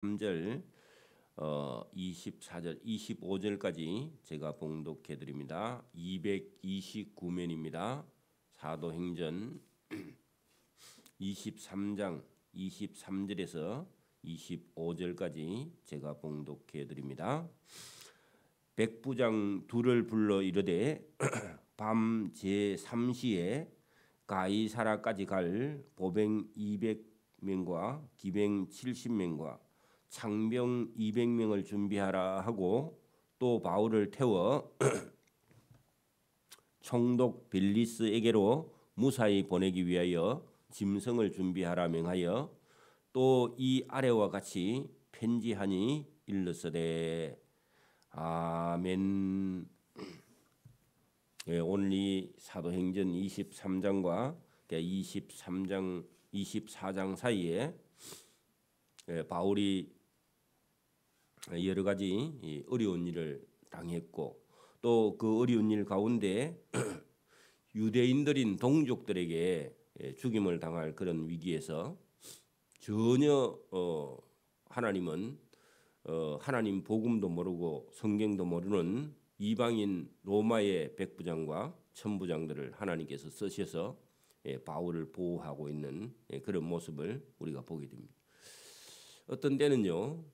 3절 24절 25절까지 제가 봉독해 드립니다. 229면입니다. 사도행전 23장 23절에서 25절까지 제가 봉독해 드립니다. 백부장 둘을 불러 이르되 밤 제3시에 가이사라까지 갈 보병 200명과 기병 70명과 창병 200명을 준비하라 하고 또 바울을 태워 총독 벨리스에게로 무사히 보내기 위하여 짐승을 준비하라 명하여 또 이 아래와 같이 편지하니 일렀으되 아멘. 오늘 이 사도행전 23장과 23장 24장 사이에 바울이 여러 가지 어려운 일을 당했고 또 그 어려운 일 가운데 유대인들인 동족들에게 죽임을 당할 그런 위기에서 전혀 하나님은 하나님 복음도 모르고 성경도 모르는 이방인 로마의 백부장과 천부장들을 하나님께서 쓰셔서 바울을 보호하고 있는 그런 모습을 우리가 보게 됩니다. 어떤 때는요,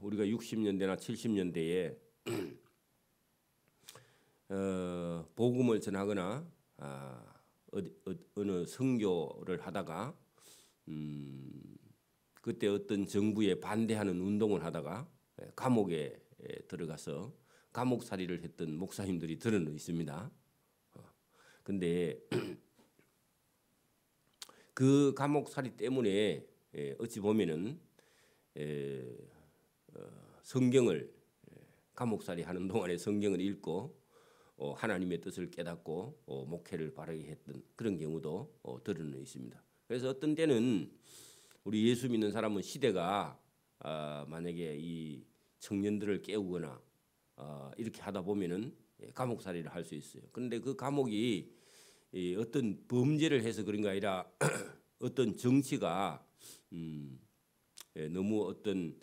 우리가 60년대나 70년대에 복음을 전하거나 어느 선교를 하다가 그때 어떤 정부에 반대하는 운동을 하다가 감옥에 들어가서 감옥살이를 했던 목사님들이 들어는 있습니다. 근데 그 감옥살이 때문에 어찌 보면은 성경을 감옥살이 하는 동안에 성경을 읽고 하나님의 뜻을 깨닫고 목회를 바르게 했던 그런 경우도 들어는 있습니다. 그래서 어떤 때는 우리 예수 믿는 사람은 시대가 만약에 이 청년들을 깨우거나 이렇게 하다 보면은 감옥살이를 할 수 있어요. 그런데 그 감옥이 어떤 범죄를 해서 그런 게 아니라 어떤 정치가 너무 어떤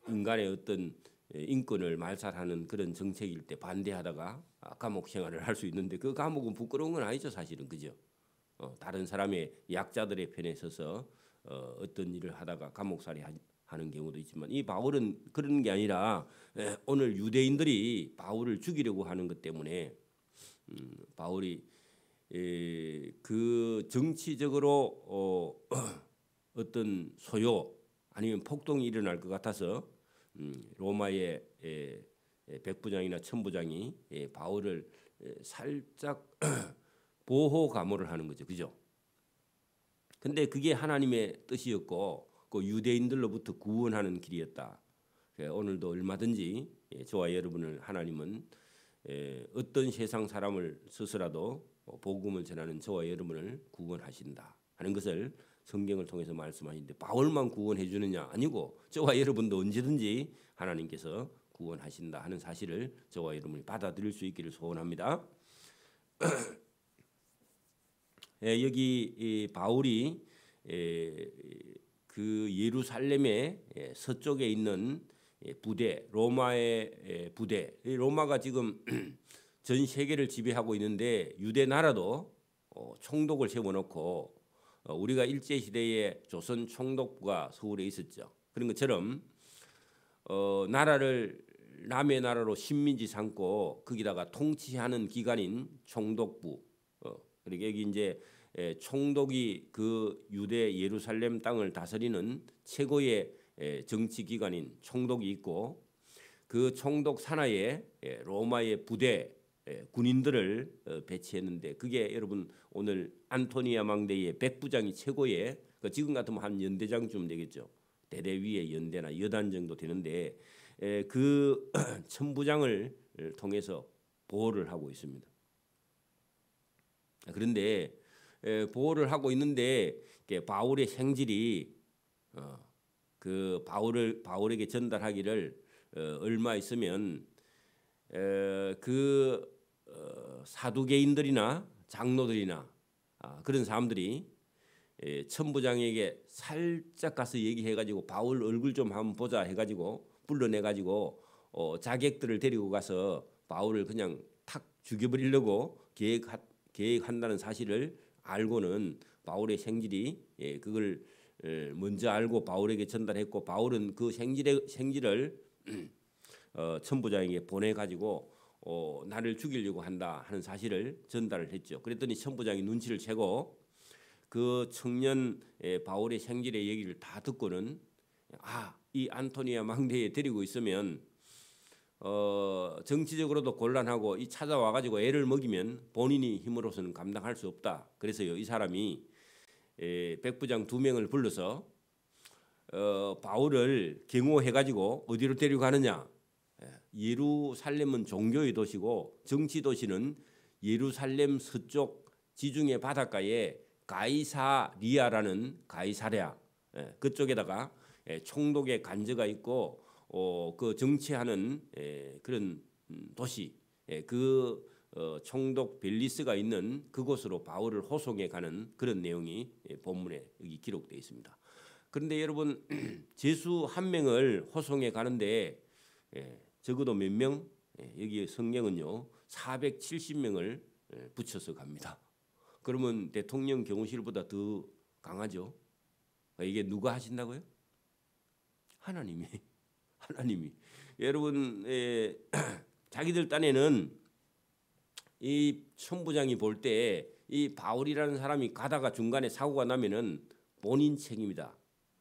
인간의 어떤 인권을 말살하는 그런 정책일 때 반대하다가 감옥 생활을 할 수 있는데 그 감옥은 부끄러운 건 아니죠, 사실은. 그죠? 다른 사람의 약자들의 편에 서서 어떤 일을 하다가 감옥살이 하는 경우도 있지만 이 바울은 그런 게 아니라 오늘 유대인들이 바울을 죽이려고 하는 것 때문에 바울이 그 정치적으로 어떤 소요 아니면 폭동이 일어날 것 같아서 로마의 백부장이나 천부장이 바울을 살짝 보호 감호를 하는 거죠. 그죠? 근데 그게 하나님의 뜻이었고 그 유대인들로부터 구원하는 길이었다. 오늘도 얼마든지 저와 여러분을 하나님은 어떤 세상 사람을 스스로도 복음을 전하는 저와 여러분을 구원하신다 하는 것을 성경을 통해서 말씀하시는데 바울만 구원해 주느냐? 아니고 저와 여러분도 언제든지 하나님께서 구원하신다 하는 사실을 저와 여러분이 받아들일 수 있기를 소원합니다. 여기 바울이 그 예루살렘의 서쪽에 있는 부대, 로마의 부대, 로마가 지금 전 세계를 지배하고 있는데 유대 나라도 총독을 세워놓고 우리가 일제 시대에 조선 총독부가 서울에 있었죠. 그런 것처럼 나라를 남의 나라로 식민지 삼고 거기다가 통치하는 기관인 총독부. 그리고 여기 이제 총독이 그 유대 예루살렘 땅을 다스리는 최고의 정치 기관인 총독이 있고 그 총독 산하에 로마의 부대 군인들을 배치했는데 그게 여러분 오늘 안토니아 망대의 백부장이 최고의 지금 같으면 한 연대장쯤 되겠죠. 대대 위의 연대나 여단 정도 되는데 그 천부장을 통해서 보호를 하고 있습니다. 그런데 보호를 하고 있는데 바울의 생질이 그 바울에게 전달하기를 얼마 있으면 그 사두개인들이나 장로들이나 그런 사람들이 천부장에게 살짝 가서 얘기해가지고 바울 얼굴 좀 한번 보자 해가지고 불러내가지고 자객들을 데리고 가서 바울을 그냥 탁 죽여버리려고 계획한다는 사실을 알고는 바울의 생질이 그걸 먼저 알고 바울에게 전달했고, 바울은 그 생질을 천부장에게 보내가지고 나를 죽이려고 한다 하는 사실을 전달을 했죠. 그랬더니 천부장이 눈치를 채고 그 청년 바울의 생질의 얘기를 다 듣고는 이 안토니아 망대에 데리고 있으면 정치적으로도 곤란하고 이 찾아와 가지고 애를 먹이면 본인이 힘으로서는 감당할 수 없다. 그래서요, 이 사람이 백부장 2명을 불러서 바울을 경호해 가지고 어디로 데려가느냐? 예루살렘은 종교의 도시고 정치 도시는 예루살렘 서쪽 지중해 바닷가에 가이사리아라는 가이사랴 그쪽에다가 총독의 관저가 있고 그 정치하는 그런 도시 그 총독 벨리스가 있는 그곳으로 바울을 호송해 가는 그런 내용이 본문에 여기 기록되어 있습니다. 그런데 여러분 제수 1명을 호송해 가는데 적어도 몇 명? 여기 성경은요 470명을 붙여서 갑니다. 그러면 대통령 경호실보다 더 강하죠. 이게 누가 하신다고요? 하나님이. 여러분 자기들 딴에는 이 천부장이 볼 때 이 바울이라는 사람이 가다가 중간에 사고가 나면은 본인 책임이다.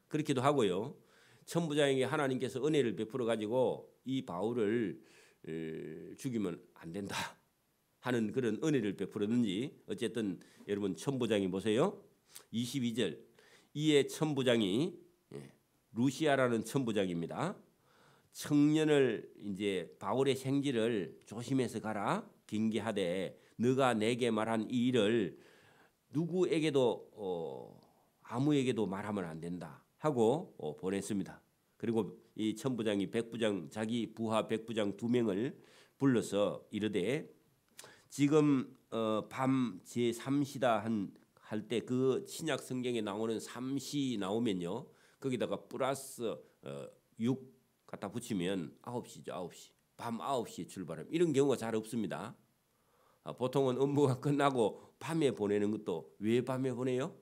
그렇기도 하고요. 천부장에게 하나님께서 은혜를 베풀어 가지고 이 바울을 죽이면 안 된다 하는 그런 은혜를 베풀었는지 어쨌든 여러분 천부장이 보세요. 22절 이에 천부장이 루시아라는 천부장입니다. 청년을 이제 바울의 생질을 조심해서 가라 경계하되 너가 내게 말한 이 일을 누구에게도 아무에게도 말하면 안 된다 하고 보냈습니다. 그리고 이 천부장이 백부장 자기 부하 백부장 2명을 불러서 이르되 지금 밤 제3시다 할 때 그 신약 성경에 나오는 3시 나오면요 거기다가 플러스 6 갖다 붙이면 9시죠. 9시. 밤 9시에 출발하면 이런 경우가 잘 없습니다. 보통은 업무가 끝나고 밤에 보내는 것도 왜 밤에 보내요?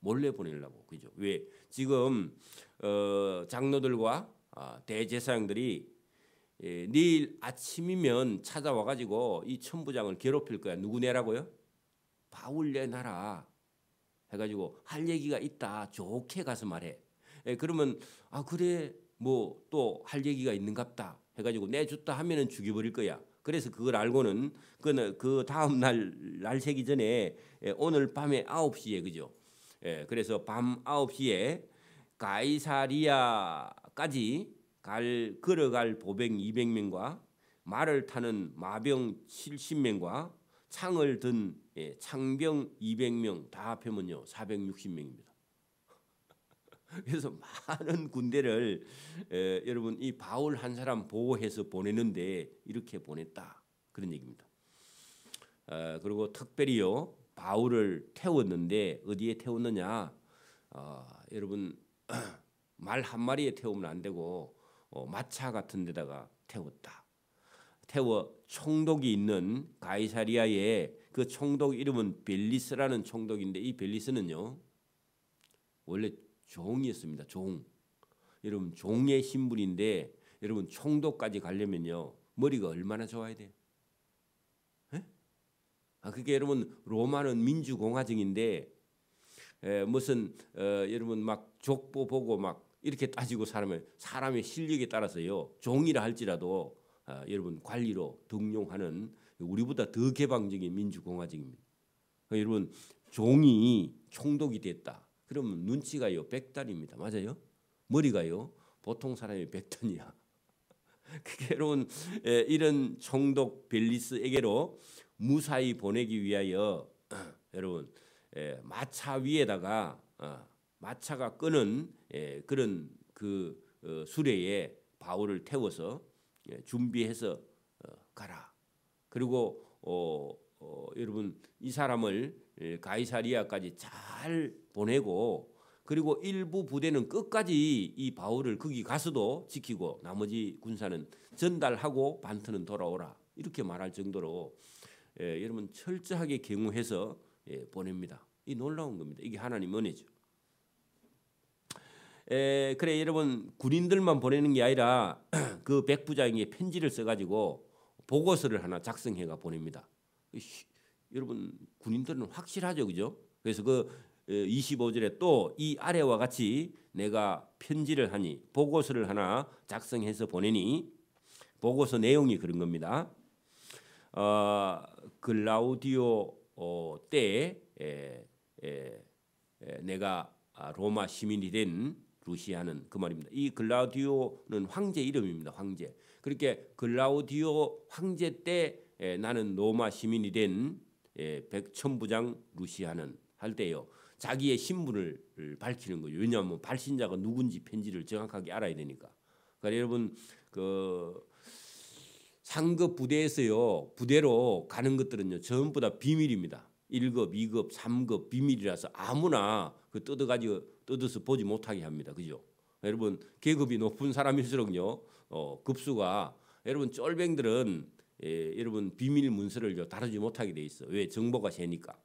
몰래 보내려고. 그죠? 왜? 지금 장로들과 대제사장들이 내일 아침이면 찾아와 가지고 이 천부장을 괴롭힐 거야. 누구 내라고요? 바울 내놔라 해가지고 할 얘기가 있다. 좋게 가서 말해. 그러면 그래 뭐 또 할 얘기가 있는갑다 해가지고 내줬다 하면은 죽여버릴 거야. 그래서 그걸 알고는 그 다음 날 새기 전에 오늘 밤에 9시에 그죠? 그래서 밤 9시에 가이사리아까지 걸어갈 보병 200명과 말을 타는 마병 70명과 창을 든 창병 200명 다 합하면요 460명입니다. 그래서 많은 군대를 여러분 이 바울 한 사람 보호해서 보내는데 이렇게 보냈다 그런 얘기입니다. 그리고 특별히요 바울을 태웠는데 어디에 태웠느냐? 여러분 말 한 마리에 태우면 안 되고 마차 같은 데다가 태웠다. 태워 총독이 있는 가이사리아에 그 총독 이름은 벨리스라는 총독인데 이 벨리스는요 원래 종이었습니다. 종. 여러분 종의 신분인데 여러분 총독까지 가려면요 머리가 얼마나 좋아야 돼요? 그게 여러분 로마는 민주공화정인데 무슨 여러분 막 족보 보고 막 이렇게 따지고 사람의 실력에 따라서요 종이라 할지라도 여러분 관리로 등용하는 우리보다 더 개방적인 민주공화정입니다. 여러분 종이 총독이 됐다. 그러면 눈치가요 100단입니다. 맞아요? 머리가요 보통 사람이 100단이야. 그게 여러분 이런 총독 벨리스에게로 무사히 보내기 위하여 여러분 마차 위에다가 마차가 끄는 그런 그 수레에 바울을 태워서 준비해서 가라. 그리고 여러분 이 사람을 가이사리아까지 잘 보내고 그리고 일부 부대는 끝까지 이 바울을 거기 가서도 지키고 나머지 군사는 전달하고 반트는 돌아오라 이렇게 말할 정도로 여러분 철저하게 경호해서 보냅니다. 이 놀라운 겁니다. 이게 하나님 은혜죠. 그래 여러분 군인들만 보내는 게 아니라 그 백부장이 편지를 써가지고 보고서를 하나 작성해가 보냅니다. 여러분 군인들은 확실하죠, 그죠? 그래서 그 25절에 또 이 아래와 같이 내가 편지를 하니 보고서를 하나 작성해서 보내니 보고서 내용이 그런 겁니다. 글라우디오 때에 내가 로마 시민이 된 루시아는 그 말입니다. 이 글라우디오는 황제 이름입니다. 황제. 그렇게 글라우디오 황제 때 나는 로마 시민이 된 백천부장 루시아는 할 때요. 자기의 신분을 밝히는 거예요. 왜냐하면 발신자가 누군지 편지를 정확하게 알아야 되니까. 그러니까 여러분 그 상급 부대에서요. 부대로 가는 것들은요. 전부 다 비밀입니다. 1급, 2급, 3급 비밀이라서 아무나 그 뜯어서 보지 못하게 합니다. 그죠? 여러분 계급이 높은 사람일수록요. 급수가 여러분 쫄뱅들은 여러분 비밀 문서를 다루지 못하게 돼 있어. 왜? 정보가 세니까.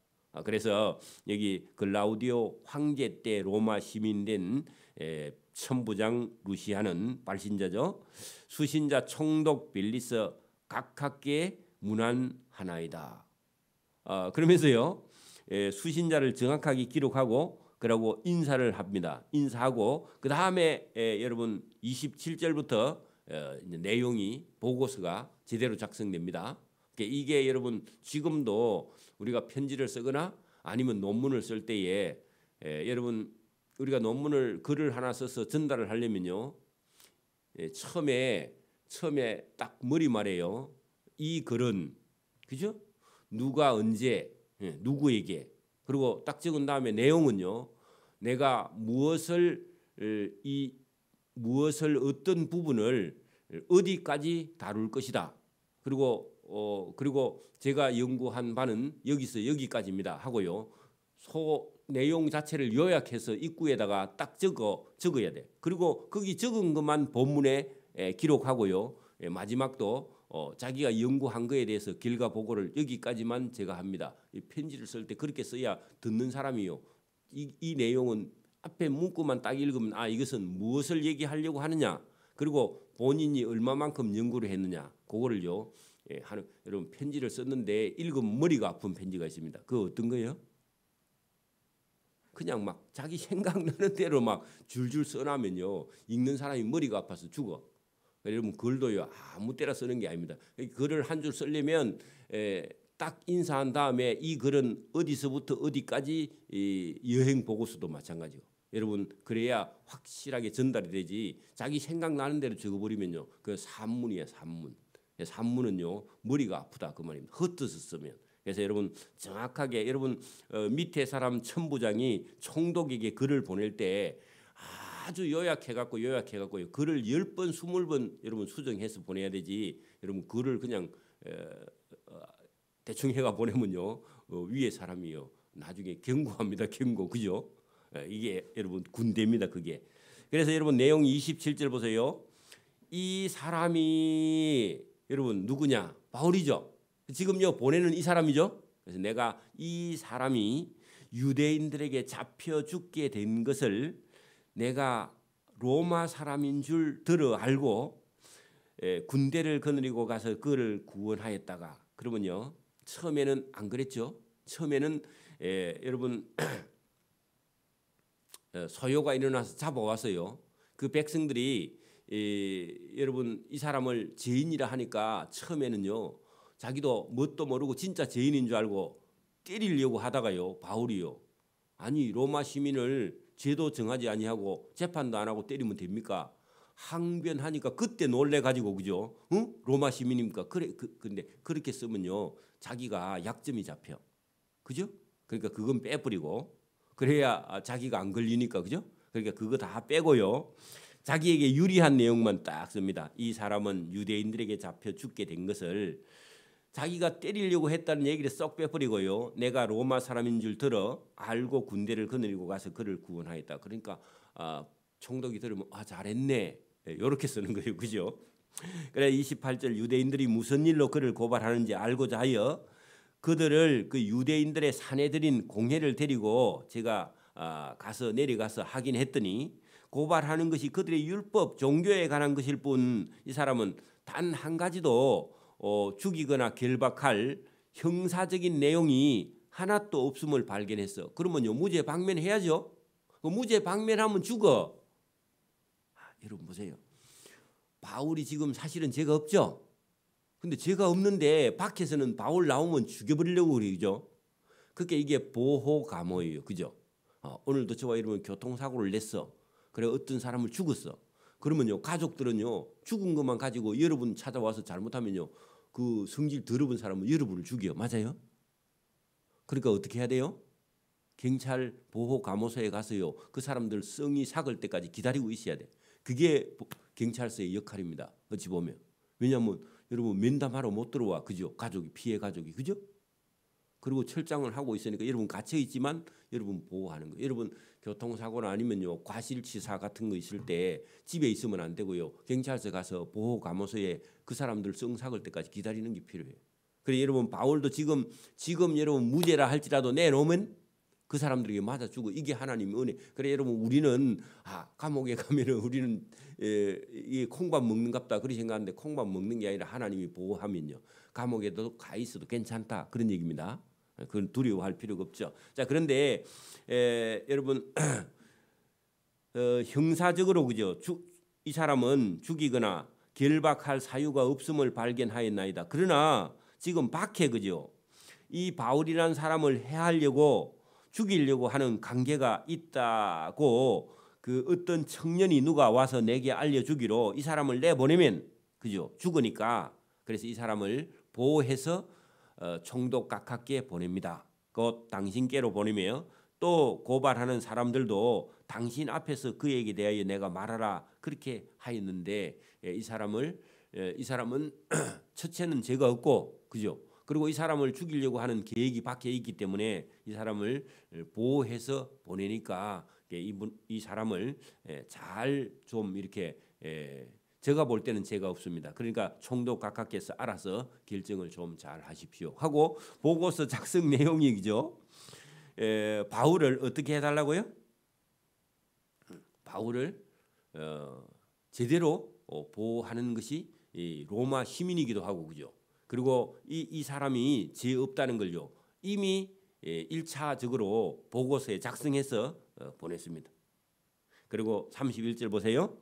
그래서 여기 글라우디오 황제 때 로마 시민된 천부장 루시아는 발신자죠. 수신자 총독 빌리스 각하께 문안하나이다. 그러면서요 수신자를 정확하게 기록하고 그러고 인사를 합니다. 인사하고 그 다음에 여러분 27절부터 내용이 보고서가 제대로 작성됩니다. 이게 여러분 지금도 우리가 편지를 쓰거나 아니면 논문을 쓸 때에 여러분 우리가 논문을 글을 하나 써서 전달을 하려면요 처음에 딱 머리 말해요. 이 글은 그죠? 누가 언제 누구에게 그리고 딱 적은 다음에 내용은요 내가 무엇을 어떤 부분을 어디까지 다룰 것이다. 그리고 제가 연구한 바는 여기서 여기까지입니다 하고요. 내용 자체를 요약해서 입구에다가 딱 적어야 돼. 그리고 거기 적은 것만 본문에 기록하고요. 마지막도 자기가 연구한 거에 대해서 결과 보고를 여기까지만 제가 합니다. 이 편지를 쓸 때 그렇게 써야 듣는 사람이요. 이 내용은 앞에 문구만 딱 읽으면 이것은 무엇을 얘기하려고 하느냐. 그리고 본인이 얼마만큼 연구를 했느냐. 그거를요. 여러분 편지를 썼는데 읽으면 머리가 아픈 편지가 있습니다. 그거 어떤 거예요? 그냥 막 자기 생각나는 대로 막 줄줄 써나면요. 읽는 사람이 머리가 아파서 죽어. 여러분 글도요. 아무 때나 쓰는 게 아닙니다. 글을 한 줄 쓰려면 딱 인사한 다음에 이 글은 어디서부터 어디까지 여행 보고서도 마찬가지고. 여러분 그래야 확실하게 전달이 되지. 자기 생각나는 대로 적어버리면요. 그 산문이에요. 산문. 산문은요. 머리가 아프다 그 말입니다. 헛뜻을 쓰면. 그래서 여러분 정확하게 여러분 밑에 사람 천부장이 총독에게 글을 보낼 때 아주 요약해갖고 글을 10번 20번 여러분 수정해서 보내야 되지. 여러분 글을 그냥 대충 해가 보내면요 위에 사람이요 나중에 경고합니다. 경고 그죠? 이게 여러분 군대입니다. 그게. 그래서 여러분 내용 27절 보세요. 이 사람이 여러분 누구냐? 바울이죠. 지금요 보내는 이 사람이죠. 그래서 내가 이 사람이 유대인들에게 잡혀 죽게 된 것을 내가 로마 사람인 줄 들어 알고 군대를 거느리고 가서 그를 구원하였다가 그러면요 처음에는 안 그랬죠. 처음에는 여러분 소요가 일어나서 잡아왔어요. 그 백성들이 여러분 이 사람을 죄인이라 하니까 처음에는요 자기도 뭣도 모르고 진짜 죄인인 줄 알고 때리려고 하다가요 바울이요 아니 로마 시민을 죄도 정하지 아니하고 재판도 안 하고 때리면 됩니까? 항변하니까 그때 놀래 가지고 그죠? 응? 로마 시민입니까? 그래 근데 그렇게 쓰면요 자기가 약점이 잡혀 그죠? 그러니까 그건 빼버리고 그래야 자기가 안 걸리니까 그죠? 그러니까 그거 다 빼고요. 자기에게 유리한 내용만 딱 씁니다. 이 사람은 유대인들에게 잡혀 죽게 된 것을 자기가 때리려고 했다는 얘기를 쏙 빼버리고요. 내가 로마 사람인 줄 들어 알고 군대를 거느리고 가서 그를 구원하였다. 그러니까 총독이 들으면 잘했네. 이렇게 쓰는 거예요. 그죠? 그래 28절 유대인들이 무슨 일로 그를 고발하는지 알고자 하여 그들을 그 유대인들의 사내들인 공회를 데리고 제가 내려가서 확인했더니 고발하는 것이 그들의 율법 종교에 관한 것일 뿐 이 사람은 단 한 가지도 죽이거나 결박할 형사적인 내용이 하나도 없음을 발견했어. 그러면요 무죄 방면해야죠. 무죄 방면하면 죽어. 여러분 보세요. 바울이 지금 사실은 죄가 없죠. 근데 죄가 없는데 밖에서는 바울 나오면 죽여버리려고 그러죠. 그게 이게 보호 감호예요. 그죠? 오늘도 저와 여러분 교통사고를 냈어. 그래 어떤 사람을 죽었어. 그러면요 가족들은요 죽은 것만 가지고 여러분 찾아와서 잘못하면요 그 성질 더러운 사람은 여러분을 죽여. 맞아요? 그러니까 어떻게 해야 돼요? 경찰 보호 감호소에 가서요 그 사람들 성이 삭을 때까지 기다리고 있어야 돼. 그게 경찰서의 역할입니다. 어찌 보면. 왜냐하면 여러분 면담하러 못 들어와. 그죠? 가족이 피해 가족이. 그죠? 그리고 철장을 하고 있으니까 여러분 갇혀 있지만 여러분 보호하는 거예요. 여러분 교통사고나 아니면요 과실치사 같은 거 있을 때 집에 있으면 안 되고요. 경찰서 가서 보호 감호소에 그 사람들 성 삭을 때까지 기다리는 게 필요해요. 그래 여러분 바울도 지금 여러분 무죄라 할지라도 내놓으면 그 사람들에게 맞아 주고 이게 하나님의 은혜. 그래 여러분 우리는 감옥에 가면은 우리는 이 콩밥 먹는갑다 그렇게 생각하는데 콩밥 먹는 게 아니라 하나님이 보호하면요 감옥에도 가 있어도 괜찮다 그런 얘기입니다. 그건 두려워할 필요가 없죠. 자 그런데 여러분 형사적으로 그죠? 이 사람은 죽이거나 결박할 사유가 없음을 발견하였나이다. 그러나 지금 밖에 그죠? 이 바울이라는 사람을 해하려고 죽이려고 하는 관계가 있다고 그 어떤 청년이 누가 와서 내게 알려주기로 이 사람을 내보내면 그죠? 죽으니까 그래서 이 사람을 보호해서 총독 각하께 보냅니다. 곧 당신께로 보내며 또 고발하는 사람들도 당신 앞에서 그에게 대하여 내가 말하라 그렇게 하였는데 이 사람은 첫째는 죄가 없고 그죠? 그리고 이 사람을 죽이려고 하는 계획이 밖에 있기 때문에 이 사람을 보호해서 보내니까 이 사람을 잘 좀 이렇게 제가 볼 때는 죄가 없습니다. 그러니까 총독 각하께서 알아서 결정을 좀 잘 하십시오 하고 보고서 작성 내용이죠. 바울을 어떻게 해달라고요? 바울을 제대로 보호하는 것이 로마 시민이기도 하고 그죠. 그리고 이 사람이 죄 없다는 걸요 이미 1차적으로 보고서에 작성해서 보냈습니다. 그리고 31절 보세요.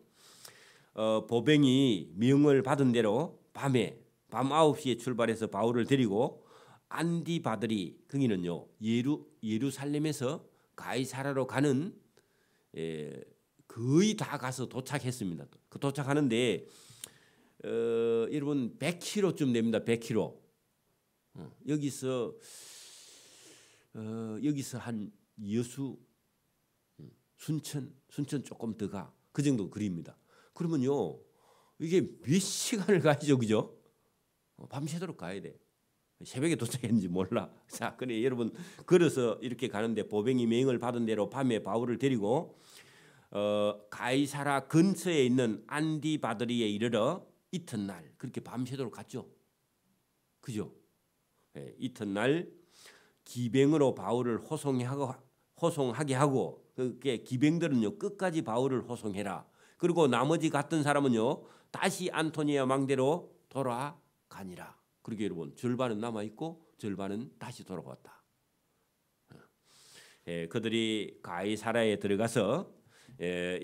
보병이 명을 받은 대로 밤 9시에 출발해서 바울을 데리고 안디바들이 거기는요 예루살렘에서 가이사라로 가는 거의 다 가서 도착했습니다. 그 도착하는데 여러분 100km쯤 됩니다. 100km. 여기서 한 여수 순천 조금 더 가. 그 정도 거리입니다. 그러면요 이게 몇 시간을 가야죠, 그죠? 밤새도록 가야 돼. 새벽에 도착했는지 몰라. 자, 그래 여러분 걸어서 이렇게 가는데 보병이 명을 받은 대로 밤에 바울을 데리고 가이사라 근처에 있는 안디바드리에 이르러 이튿날 그렇게 밤새도록 갔죠. 그죠? 이튿날 기병으로 바울을 호송하게 하고 그게 기병들은요 끝까지 바울을 호송해라. 그리고 나머지 갔던 사람은요 다시 안토니아 망대로 돌아가니라. 그렇게 여러분 절반은 남아 있고 절반은 다시 돌아왔다. 그들이 가이사라에 들어가서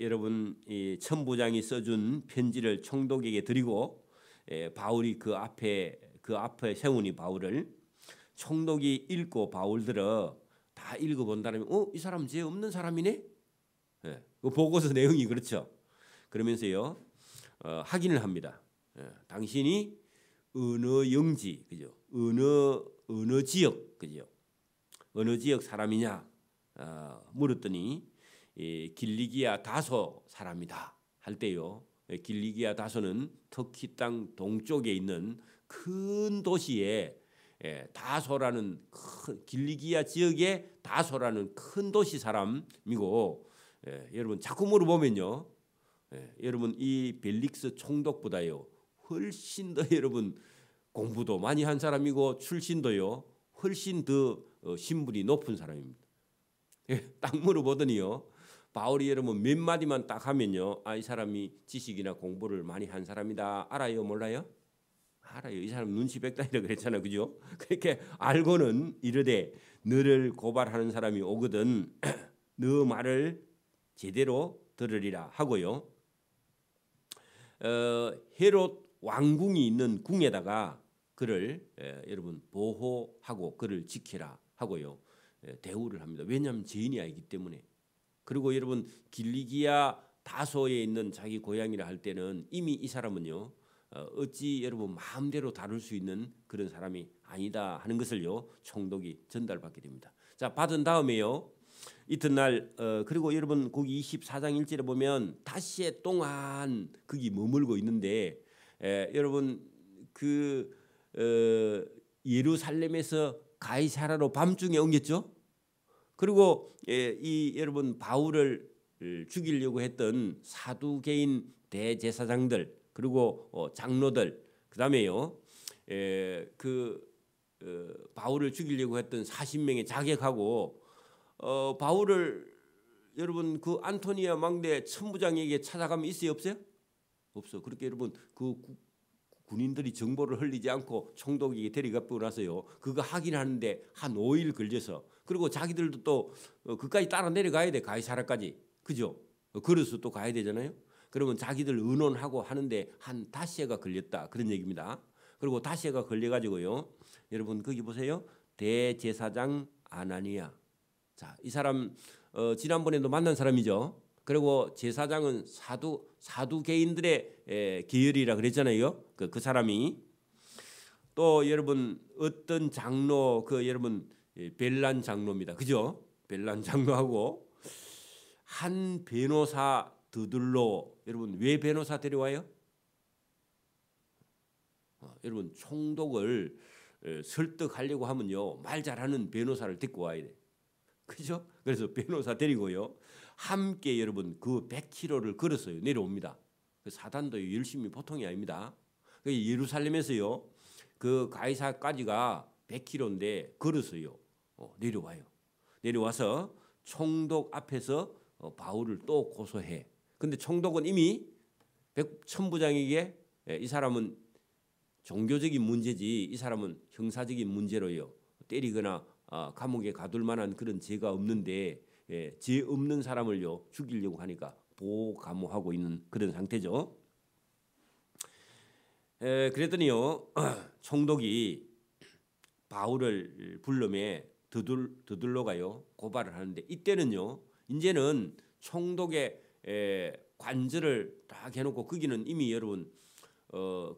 여러분 이 천부장이 써준 편지를 총독에게 드리고 바울이 그 앞에 세우니 바울을 총독이 읽고 바울들어 다 읽어본다면 이 사람 죄 없는 사람이네. 그 보고서 내용이 그렇죠. 그러면서요 확인을 합니다. 당신이 어느 영지 그죠? 어느 지역 그죠? 어느 지역 사람이냐 물었더니 길리기아 다소 사람이다 할 때요. 길리기아 다소는 터키 땅 동쪽에 있는 큰 도시에 다소라는 길리기아 지역의 다소라는 큰 도시 사람이고 여러분 자꾸 물어보면요. 여러분 이 벨릭스 총독보다요 훨씬 더 여러분 공부도 많이 한 사람이고 출신도요 훨씬 더 신분이 높은 사람입니다. 딱 물어보더니요. 바울이 여러분 몇 마디만 딱 하면요. 이 사람이 지식이나 공부를 많이 한 사람이다. 알아요? 몰라요? 알아요. 이 사람 눈치 백단이라 그랬잖아요. 그죠? 그렇게 알고는 이르되 너를 고발하는 사람이 오거든 너 말을 제대로 들으리라 하고요. 헤롯 왕궁이 있는 궁에다가 그를 여러분 보호하고 그를 지키라 하고요. 대우를 합니다. 왜냐하면 죄인이기 때문에. 그리고 여러분 길리기아 다소에 있는 자기 고향이라 할 때는 이미 이 사람은요. 어찌 여러분 마음대로 다룰 수 있는 그런 사람이 아니다 하는 것을요. 총독이 전달받게 됩니다. 자, 받은 다음에요. 이튿날 그리고 여러분 거기 24장 1절에 보면 다시에 동안 거기 머물고 있는데 여러분 그 예루살렘에서 가이사라로 밤중에 옮겼죠. 그리고 이 여러분 바울을 죽이려고 했던 사두개인 대제사장들 그리고 장로들 그다음에요 바울을 죽이려고 했던 40명의 자객하고 바울을 여러분 그 안토니아 망대 천부장에게 찾아가면 있어요 없어요? 없어. 그렇게 여러분 그 군인들이 정보를 흘리지 않고 총독에게 데려가고 나서요. 그거 확인하는데 한 5일 걸려서 그리고 자기들도 또 그까지 따라 내려가야 돼. 가이사라까지. 그죠? 걸어서 또 가야 되잖아요. 그러면 자기들 의논하고 하는데 한 닷새가 걸렸다. 그런 얘기입니다. 그리고 닷새가 걸려가지고요. 여러분 거기 보세요. 대제사장 아나니아. 자, 이 사람 지난번에도 만난 사람이죠. 그리고 제사장은 사두개인들의 계열이라 그랬잖아요. 그 사람이 또 여러분 어떤 장로 여러분 벨란 장로입니다. 그죠? 벨란 장로하고 한 변호사 드들로 여러분 왜 변호사 데려와요? 여러분 총독을 설득하려고 하면요 말 잘하는 변호사를 데리고 와야 돼. 그죠? 그래서 변호사 데리고요. 함께 여러분 그 100km를 걸었어요. 내려옵니다. 그 사단도 열심히 보통이 아닙니다. 예루살렘에서요. 그 가이사까지가 100km인데 걸었어요. 내려와요. 내려와서 총독 앞에서 바울을 또 고소해. 근데 총독은 이미 천부장에게 이 사람은 종교적인 문제지 이 사람은 형사적인 문제로요. 때리거나 감옥에 가둘 만한 그런 죄가 없는데 죄 없는 사람을요 죽이려고 하니까 보호 감호하고 있는 그런 상태죠. 그랬더니요 총독이 바울을 불러매 드들로가요 고발을 하는데 이때는요 이제는 총독의 관절을 딱 해놓고 거기는 이미 여러분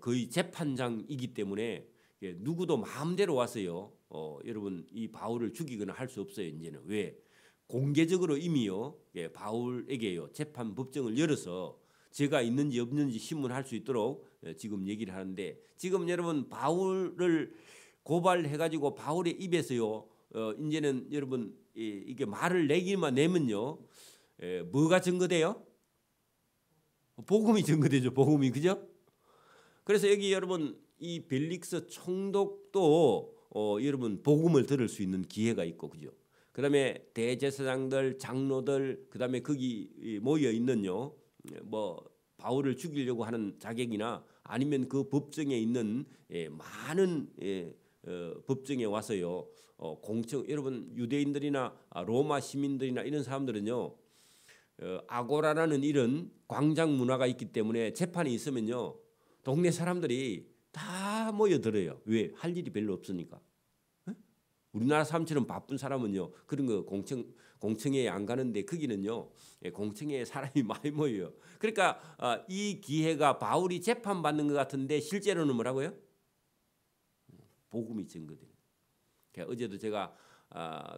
거의 재판장이기 때문에 누구도 마음대로 와서요. 여러분 이 바울을 죽이거나 할 수 없어요. 이제는 왜 공개적으로 이미요 바울에게요 재판 법정을 열어서 죄가 있는지 없는지 신문할 수 있도록 지금 얘기를 하는데 지금 여러분 바울을 고발해가지고 바울의 입에서요 이제는 여러분 이게 말을 내기만 내면요 뭐가 증거돼요? 복음이 증거되죠. 복음이 그죠? 그래서 여기 여러분 이 벨릭스 총독도 여러분 복음을 들을 수 있는 기회가 있고 그죠? 그다음에 대제사장들, 장로들, 그다음에 거기 모여 있는요, 뭐 바울을 죽이려고 하는 자객이나 아니면 그 법정에 있는 많은 법정에 와서요, 공청 여러분 유대인들이나 로마 시민들이나 이런 사람들은요, 아고라라는 이런 광장 문화가 있기 때문에 재판이 있으면요, 동네 사람들이 다 모여들어요. 왜? 할 일이 별로 없으니까. 우리나라 사람처럼 바쁜 사람은요 그런 거 공청회에 안 가는데 거기는요 공청회에 사람이 많이 모여요. 그러니까 이 기회가 바울이 재판 받는 것 같은데 실제로는 뭐라고요? 복음이 증거됩니다. 어제도 제가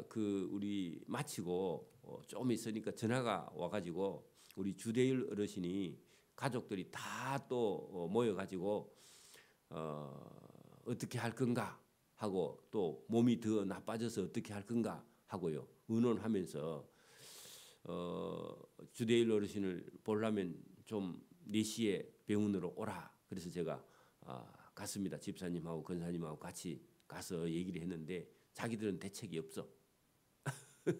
그 우리 마치고 좀 있으니까 전화가 와가지고 우리 주대일 어르신이 가족들이 다 또 모여가지고 어떻게 할 건가? 하고 또 몸이 더 나빠져서 어떻게 할 건가 하고요. 의논하면서 주대일 어르신을 보려면 좀 4시에 병원으로 오라. 그래서 제가 갔습니다. 집사님하고 권사님하고 같이 가서 얘기를 했는데 자기들은 대책이 없어.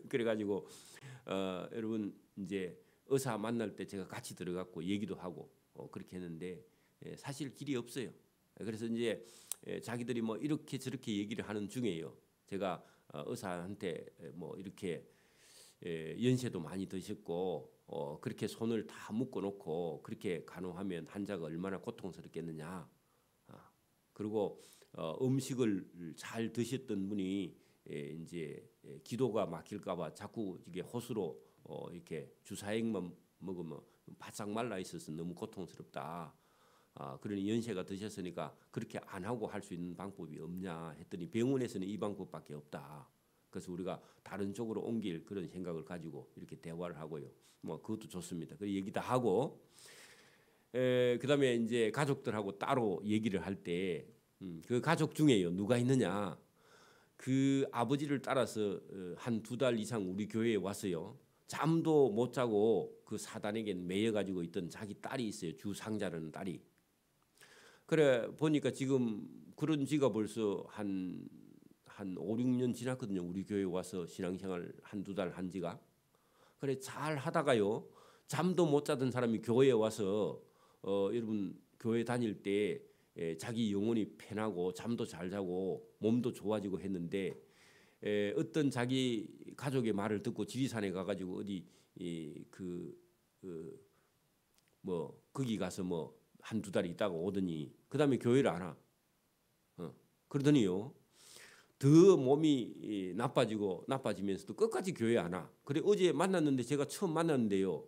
그래가지고 여러분 이제 의사 만날 때 제가 같이 들어갔고 얘기도 하고 그렇게 했는데 사실 길이 없어요. 그래서 이제 자기들이 뭐 이렇게 저렇게 얘기를 하는 중에요. 제가 의사한테 뭐 이렇게 연세도 많이 드셨고 그렇게 손을 다 묶어놓고 그렇게 간호하면 환자가 얼마나 고통스럽겠느냐. 그리고 음식을 잘 드셨던 분이 이제 기도가 막힐까봐 자꾸 이게 호수로 이렇게 주사액만 먹으면 바싹 말라 있어서 너무 고통스럽다. 그러니 연세가 드셨으니까 그렇게 안 하고 할 수 있는 방법이 없냐 했더니 병원에서는 이 방법밖에 없다. 그래서 우리가 다른 쪽으로 옮길 그런 생각을 가지고 이렇게 대화를 하고요. 뭐 그것도 좋습니다. 그 얘기 다 하고 그다음에 이제 가족들하고 따로 얘기를 할 때 그 가족 중에요 누가 있느냐 그 아버지를 따라서 한 2달 이상 우리 교회에 왔어요. 잠도 못 자고 그 사단에게 매여 가지고 있던 자기 딸이 있어요. 주상자라는 딸이. 그래 보니까 지금 그런 지가 벌써 한 5, 6년 지났거든요. 우리 교회에 와서 신앙생활 1-2달 한 지가. 그래 잘 하다가요. 잠도 못 자던 사람이 교회에 와서 여러분 교회 다닐 때 자기 영혼이 편하고 잠도 잘 자고 몸도 좋아지고 했는데 어떤 자기 가족의 말을 듣고 지리산에 가가지고 어디 뭐 거기 가서 뭐 1-2달 있다가 오더니 그 다음에 교회를 안 와. 그러더니요. 더 몸이 나빠지면서도 끝까지 교회 안 와. 그래 어제 만났는데 제가 처음 만났는데요.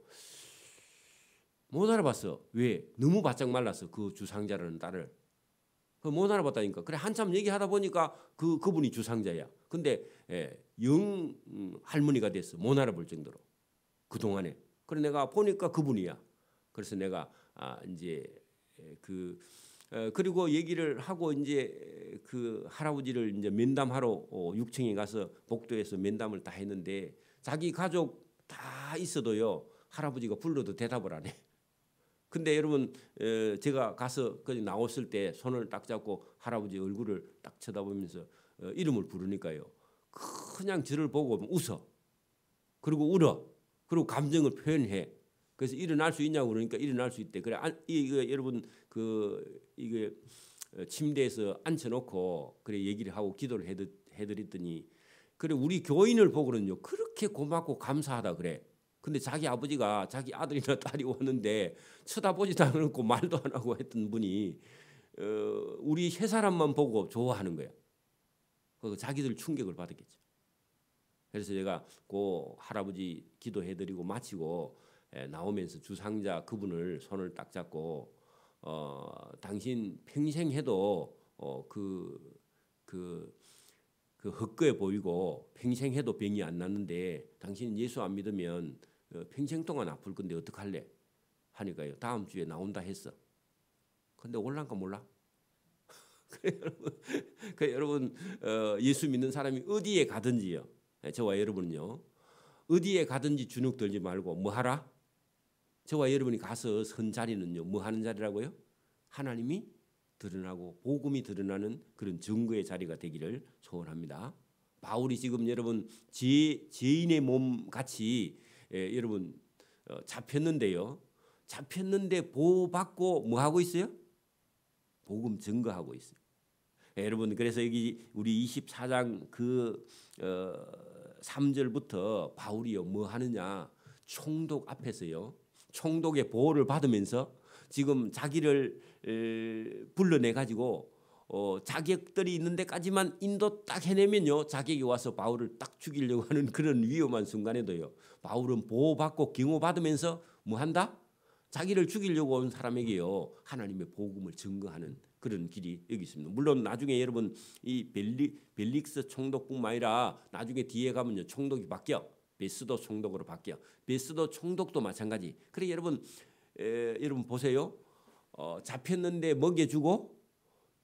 못 알아봤어. 왜? 너무 바짝 말랐어. 그 주상자라는 딸을. 못 알아봤다니까. 그래 한참 얘기하다 보니까 그분이 주상자야. 근데 영 할머니가 됐어. 못 알아볼 정도로. 그동안에. 그래 내가 보니까 그분이야. 그래서 내가 이제 그리고 얘기를 하고 이제 그 할아버지를 이제 면담하러 6층에 가서 복도에서 면담을 다 했는데 자기 가족 다 있어도요. 할아버지가 불러도 대답을 안 해. 근데 여러분 제가 가서 거기 나왔을 때 손을 딱 잡고 할아버지 얼굴을 딱 쳐다보면서 이름을 부르니까요. 그냥 저를 보고 웃어. 그리고 울어. 그리고 감정을 표현해. 그래서 일어날 수 있냐고 그러니까 일어날 수 있대. 그래 이거 여러분 이게 침대에서 앉혀놓고 그래 얘기를 하고 기도를 해드렸더니 그래 우리 교인을 보고는요 그렇게 고맙고 감사하다 그래. 근데 자기 아버지가 자기 아들이나 딸이 왔는데 쳐다보지도 않고 말도 안 하고 했던 분이 우리 세 사람만 보고 좋아하는 거야. 그 자기들 충격을 받았겠죠. 그래서 제가 그 할아버지 기도해드리고 마치고 나오면서 주상자 그분을 손을 딱 잡고 당신 평생 해도 헛거해 보이고 평생 해도 병이 안 낫는데 당신 예수 안 믿으면 평생 동안 아플 건데 어떡할래? 하니까요. 다음 주에 나온다 했어. 근데 올란가 몰라? 여러분 예수 믿는 사람이 어디에 가든지요. 저와 여러분은요. 어디에 가든지 주눅 들지 말고 뭐 하라? 저와 여러분이 가서 선 자리는요. 뭐 하는 자리라고요? 하나님이 드러나고 복음이 드러나는 그런 증거의 자리가 되기를 소원합니다. 바울이 지금 여러분 죄인의 몸 같이 여러분 잡혔는데요. 잡혔는데 보호받고 뭐 하고 있어요? 복음 증거하고 있어요. 여러분 그래서 여기 우리 24장 3절부터 바울이요 뭐 하느냐 총독 앞에서요. 총독의 보호를 받으면서 지금 자기를 불러내 가지고 자격들이 있는 데까지만 인도 딱 해내면요 자격이 와서 바울을 딱 죽이려고 하는 그런 위험한 순간에도요 바울은 보호받고 경호받으면서 뭐 한다? 자기를 죽이려고 온 사람에게요 하나님의 복음을 증거하는 그런 길이 여기 있습니다. 물론 나중에 여러분 이 벨릭스 총독뿐만 아니라 나중에 뒤에 가면요 총독이 바뀌어 베스도 총독으로 바뀌어 베스도 총독도 마찬가지. 그래 여러분 보세요. 잡혔는데 먹여주고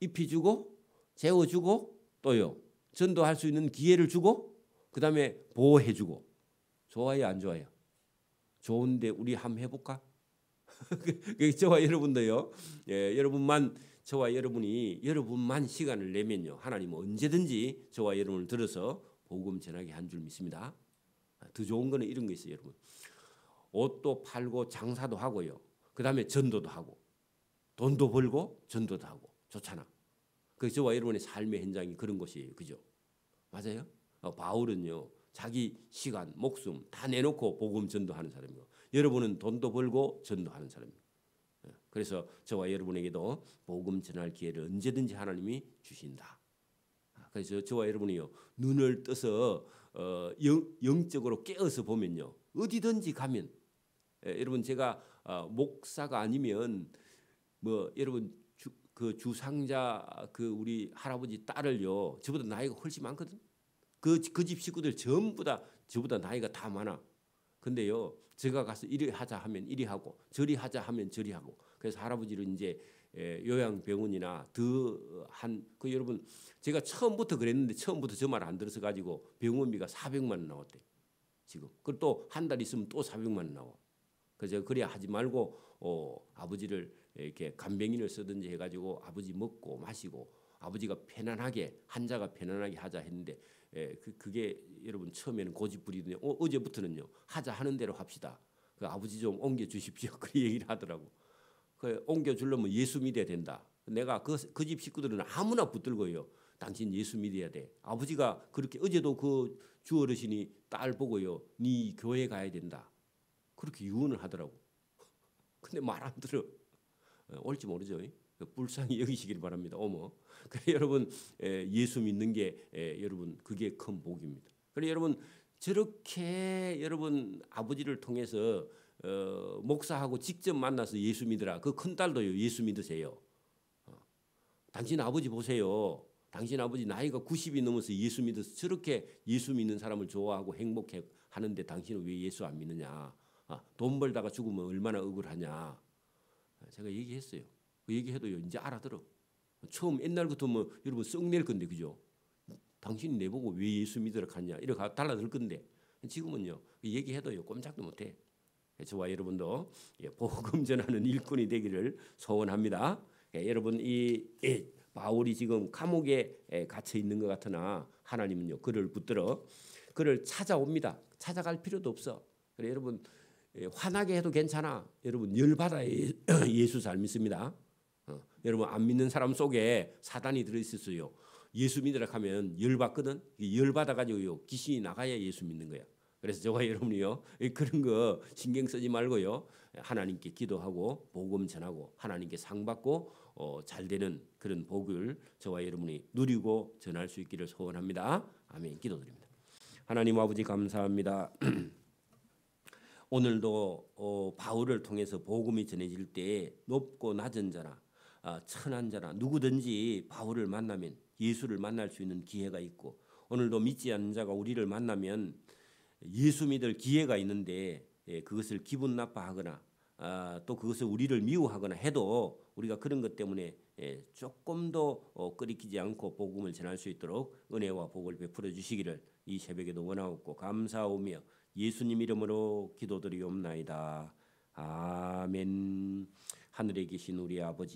입혀주고 재워주고 또요 전도할 수 있는 기회를 주고 그다음에 보호해주고. 좋아요 안 좋아요? 좋은데 우리 한번 해볼까? 저와 여러분도요. 여러분만 저와 여러분만 시간을 내면요 하나님은 언제든지 저와 여러분을 들어서 복음 전하게 한 줄 믿습니다. 더 좋은 거는 이런 거 있어요, 여러분. 옷도 팔고 장사도 하고요. 그다음에 전도도 하고 돈도 벌고 전도도 하고 좋잖아. 그 저와 여러분의 삶의 현장이 그런 것이에요, 그죠? 맞아요? 바울은요 자기 시간, 목숨 다 내놓고 복음 전도하는 사람이고 여러분은 돈도 벌고 전도하는 사람이에요. 그래서 저와 여러분에게도 복음 전할 기회를 언제든지 하나님이 주신다. 그래서 저와 여러분이요 눈을 떠서 영적으로 깨어서 보면요 어디든지 가면 여러분 제가 목사가 아니면 뭐 여러분 그 주상자 그 우리 할아버지 딸을요 저보다 나이가 훨씬 많거든. 그 집 식구들 전부 다 저보다 나이가 다 많아. 근데요 제가 가서 이리 하자 하면 이리 하고 저리 하자 하면 저리 하고. 그래서 할아버지를 이제 요양병원이나 그 여러분 제가 처음부터 그랬는데 처음부터 저 말 안 들어서 가지고 병원비가 400만 원 나왔대 지금. 그리고 또 한 달 있으면 또 400만 원 나와. 그래서 제가 그래야 하지 말고 아버지를 이렇게 간병인을 쓰든지 해가지고 아버지 먹고 마시고 아버지가 편안하게 환자가 편안하게 하자 했는데 그게 여러분 처음에는 고집부리더니 어제부터는요 하자 하는 대로 합시다. 그 아버지 좀 옮겨 주십시오. 그 얘기를 하더라고. 그 옮겨 주려면 예수 믿어야 된다. 내가 그 집 식구들은 아무나 붙들고요. 당신 예수 믿어야 돼. 아버지가 그렇게 어제도 그 주 어르신이 딸 보고요. 네 교회 가야 된다. 그렇게 유언을 하더라고. 근데 말 안 들어. 옳지 모르죠. 불쌍히 여기시길 바랍니다. 어머. 그래 여러분 예수 믿는 게 여러분 그게 큰 복입니다. 그래 여러분 저렇게 여러분 아버지를 통해서 목사하고 직접 만나서 예수 믿으라. 그 큰딸도요 예수 믿으세요. 당신 아버지 보세요. 당신 아버지 나이가 90이 넘어서 예수 믿어서 저렇게 예수 믿는 사람을 좋아하고 행복해 하는데 당신은 왜 예수 안 믿느냐. 돈 벌다가 죽으면 얼마나 억울하냐. 제가 얘기했어요. 그 얘기해도요 이제 알아들어. 처음 옛날부터 뭐 여러분 썩낼 건데 그죠? 당신이 내보고 왜 예수 믿으라 하냐 이렇게 달라들 건데 지금은요 얘기해도요 꼼짝도 못해. 저와 여러분도 복음 전하는 일꾼이 되기를 소원합니다. 여러분 이 바울이 지금 감옥에 갇혀 있는 것 같으나 하나님은요 그를 붙들어 그를 찾아옵니다. 찾아갈 필요도 없어. 그래 여러분 화나게 해도 괜찮아. 여러분 열받아야 예수 잘 믿습니다. 여러분 안 믿는 사람 속에 사단이 들어있었어요. 예수 믿으라 하면 열받거든. 열받아가지고요 귀신이 나가야 예수 믿는 거야. 그래서 저와 여러분이요 그런 거 신경 쓰지 말고요 하나님께 기도하고 복음 전하고 하나님께 상 받고 잘 되는 그런 복을 저와 여러분이 누리고 전할 수 있기를 소원합니다. 아멘. 기도드립니다. 하나님 아버지 감사합니다. 오늘도 바울을 통해서 복음이 전해질 때 높고 낮은 자나 천한 자나 누구든지 바울을 만나면 예수를 만날 수 있는 기회가 있고 오늘도 믿지 않는 자가 우리를 만나면 예수 믿을 기회가 있는데 그것을 기분 나빠하거나 또 그것을 우리를 미워하거나 해도 우리가 그런 것 때문에 조금도 끄리끼지 않고 복음을 전할 수 있도록 은혜와 복을 베풀어 주시기를 이 새벽에도 원하옵고 감사하오며 예수님 이름으로 기도드리옵나이다. 아멘. 하늘에 계신 우리 아버지